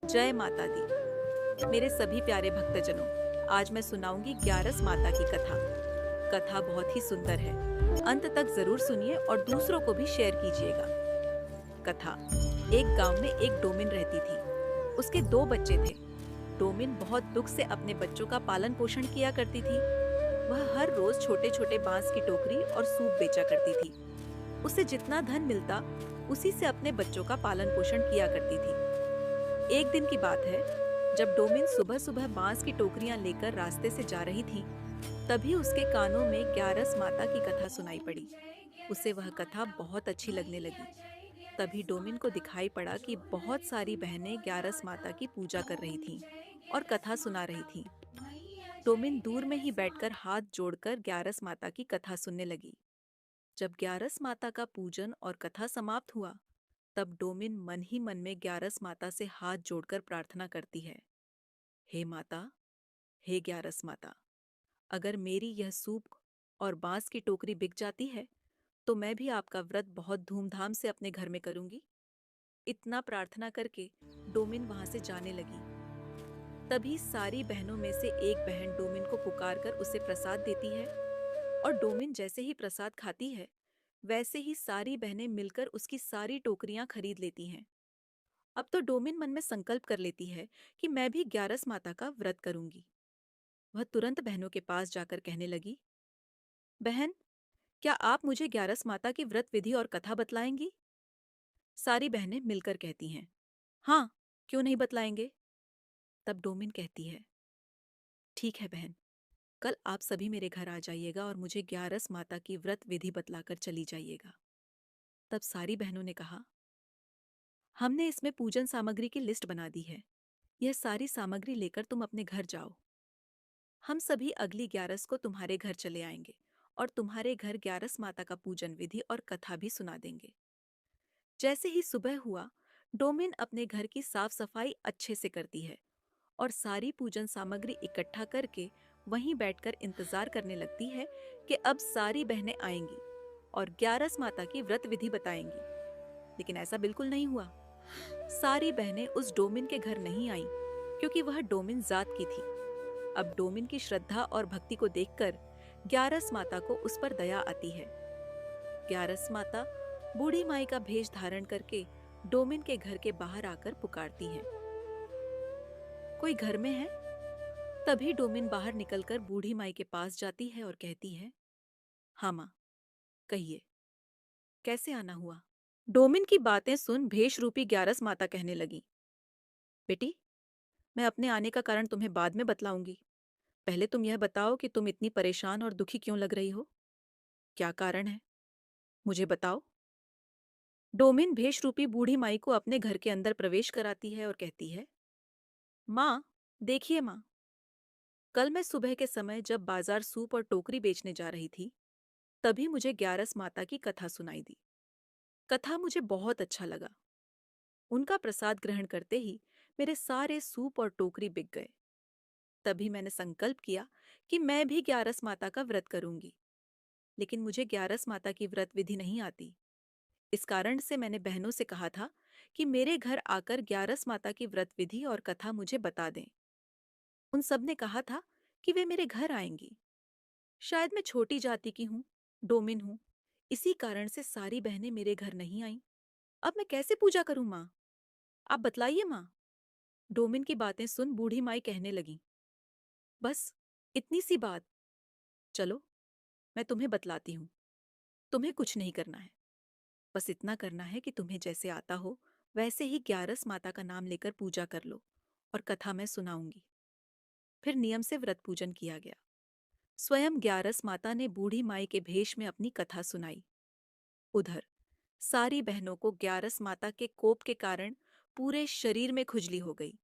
जय माता दी। मेरे सभी प्यारे भक्तजनों, आज मैं सुनाऊंगी ग्यारस माता की कथा। कथा बहुत ही सुंदर है। अंत तक जरूर सुनिए और दूसरों को भी शेयर कीजिएगा। कथा। एक गांव में एक डोमिन रहती थी। उसके दो बच्चे थे। डोमिन बहुत दुख से अपने बच्चों का पालन पोषण किया करती थी। वह हर रोज छोटे छोटे बांस की टोकरी और सूप बेचा करती थी। उसे जितना धन मिलता, उसी से अपने बच्चों का पालन पोषण किया करती थी। एक दिन की बात है, जब डोमिन सुबह सुबह बांस की टोकरियां लेकर रास्ते से जा रही थी, तभी उसके कानों में ग्यारस माता की कथा सुनाई पड़ी। उसे वह कथा बहुत अच्छी लगने लगी। तभी डोमिन को दिखाई पड़ा कि बहुत सारी बहनें ग्यारस माता की पूजा कर रही थीं और कथा सुना रही थीं। डोमिन दूर में ही बैठकर हाथ जोड़कर ग्यारस माता की कथा सुनने लगी। जब ग्यारस माता का पूजन और कथा समाप्त हुआ, तब डोमिन मन ही मन में ग्यारस माता से हाथ जोड़कर प्रार्थना करती है। हे माता, हे ग्यारस माता, अगर मेरी यह सूप और बांस की टोकरी बिक जाती है, तो मैं भी आपका व्रत बहुत धूमधाम से अपने घर में करूंगी। इतना प्रार्थना करके डोमिन वहां से जाने लगी। तभी सारी बहनों में से एक बहन डोमिन को पुकार कर उसे प्रसाद देती है, और डोमिन जैसे ही प्रसाद खाती है, वैसे ही सारी बहनें मिलकर उसकी सारी टोकरियां खरीद लेती हैं। अब तो डोमिन मन में संकल्प कर लेती है कि मैं भी ग्यारस माता का व्रत करूंगी। वह तुरंत बहनों के पास जाकर कहने लगी, बहन, क्या आप मुझे ग्यारस माता की व्रत विधि और कथा बतलाएंगी? सारी बहनें मिलकर कहती हैं, हाँ, क्यों नहीं बतलाएंगे। तब डोमिन कहती है, ठीक है बहन, कल आप सभी मेरे घर आ जाइएगा और मुझे ग्यारस माता की व्रत विधि बतलाकर चली जाइएगा। तब सारी बहनों ने कहा, हमने इसमें पूजन सामग्री की लिस्ट बना दी है। यह सारी सामग्री लेकर तुम अपने घर जाओ। हम सभी अगली ग्यारस को तुम्हारे घर चले आएंगे और तुम्हारे घर ग्यारस माता का पूजन विधि और कथा भी सुना देंगे। जैसे ही सुबह हुआ, डोमिन अपने घर की साफ सफाई अच्छे से करती है और सारी पूजन सामग्री इकट्ठा करके वहीं बैठकर इंतजार करने लगती है कि अब सारी बहनें आएंगी और ग्यारस माता की व्रत विधि बताएंगी। लेकिन ऐसा बिल्कुल नहीं हुआ। सारी बहनें उस डोमिन के घर नहीं आईं, क्योंकि वह डोमिन जात की थी। अब डोमिन की श्रद्धा और भक्ति को देखकर ग्यारस माता को उस पर दया आती है। ग्यारस माता बूढ़ी माई का भेष धारण करके डोमिन के घर के बाहर आकर पुकारती हैं, कोई घर में है? तभी डोमिन बाहर निकलकर बूढ़ी माई के पास जाती है और कहती है, हाँ माँ, कहिए, कैसे आना हुआ? डोमिन की बातें सुन भेष रूपी ग्यारस माता कहने लगी, बेटी, मैं अपने आने का कारण तुम्हें बाद में बतलाऊंगी। पहले तुम यह बताओ कि तुम इतनी परेशान और दुखी क्यों लग रही हो? क्या कारण है? मुझे बताओ। डोमिन भेष रूपी बूढ़ी माई को अपने घर के अंदर प्रवेश कराती है और कहती है, माँ, देखिए माँ, कल मैं सुबह के समय जब बाजार सूप और टोकरी बेचने जा रही थी, तभी मुझे ग्यारस माता की कथा सुनाई दी। कथा मुझे बहुत अच्छा लगा। उनका प्रसाद ग्रहण करते ही मेरे सारे सूप और टोकरी बिक गए। तभी मैंने संकल्प किया कि मैं भी ग्यारस माता का व्रत करूंगी। लेकिन मुझे ग्यारस माता की व्रत विधि नहीं आती। इस कारण से मैंने बहनों से कहा था कि मेरे घर आकर ग्यारस माता की व्रत विधि और कथा मुझे बता दें। उन सब ने कहा था कि वे मेरे घर आएंगी। शायद मैं छोटी जाति की हूँ, डोमिन हूँ, इसी कारण से सारी बहनें मेरे घर नहीं आईं। अब मैं कैसे पूजा करूं माँ? आप बतलाइए माँ। डोमिन की बातें सुन बूढ़ी माई कहने लगी, बस इतनी सी बात। चलो, मैं तुम्हें बतलाती हूँ। तुम्हें कुछ नहीं करना है। बस इतना करना है कि तुम्हें जैसे आता हो, वैसे ही ग्यारस माता का नाम लेकर पूजा कर लो और कथा मैं सुनाऊंगी। फिर नियम से व्रत पूजन किया गया। स्वयं ग्यारस माता ने बूढ़ी माई के भेष में अपनी कथा सुनाई। उधर सारी बहनों को ग्यारस माता के कोप के कारण पूरे शरीर में खुजली हो गई।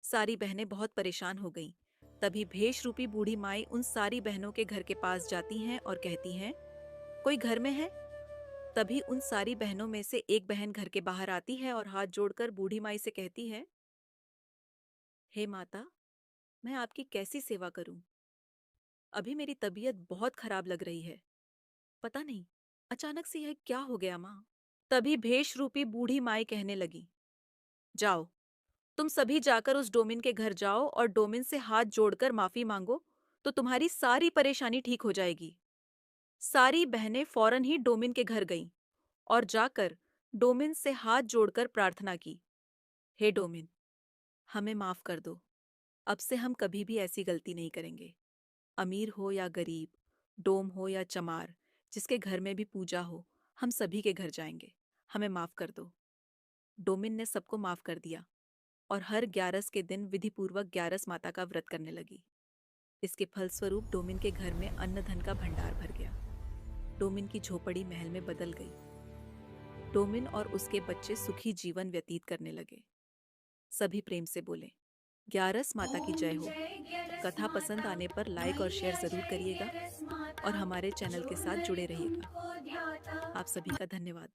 सारी बहनें बहुत परेशान हो गईं। तभी भेष रूपी बूढ़ी माई उन सारी बहनों के घर के पास जाती हैं और कहती हैं, कोई घर में है? तभी उन सारी बहनों में से एक बहन घर के बाहर आती है और हाथ जोड़कर बूढ़ी माई से कहती है, हे माता, मैं आपकी कैसी सेवा करूं? अभी मेरी तबीयत बहुत खराब लग रही है। पता नहीं, अचानक से यह क्या हो गया माँ? तभी भेष रूपी बूढ़ी माई कहने लगी, जाओ, तुम सभी जाकर उस डोमिन के घर जाओ और डोमिन से हाथ जोड़कर माफी मांगो, तो तुम्हारी सारी परेशानी ठीक हो जाएगी। सारी बहनें फौरन ही डोमिन के घर गईं और जाकर डोमिन से हाथ जोड़कर प्रार्थना की। हे डोमिन, हमें माफ कर दो। अब से हम कभी भी ऐसी गलती नहीं करेंगे। अमीर हो या गरीब, डोम हो या चमार, जिसके घर में भी पूजा हो, हम सभी के घर जाएंगे। हमें माफ कर दो। डोमिन ने सबको माफ कर दिया और हर ग्यारस के दिन विधिपूर्वक ग्यारस माता का व्रत करने लगी। इसके फलस्वरूप डोमिन के घर में अन्न धन का भंडार भर गया। डोमिन की झोपड़ी महल में बदल गई। डोमिन और उसके बच्चे सुखी जीवन व्यतीत करने लगे। सभी प्रेम से बोले, ग्यारस माता की जय हो। कथा पसंद आने पर लाइक और शेयर जरूर करिएगा और हमारे चैनल के साथ जुड़े रहिएगा। आप सभी का धन्यवाद।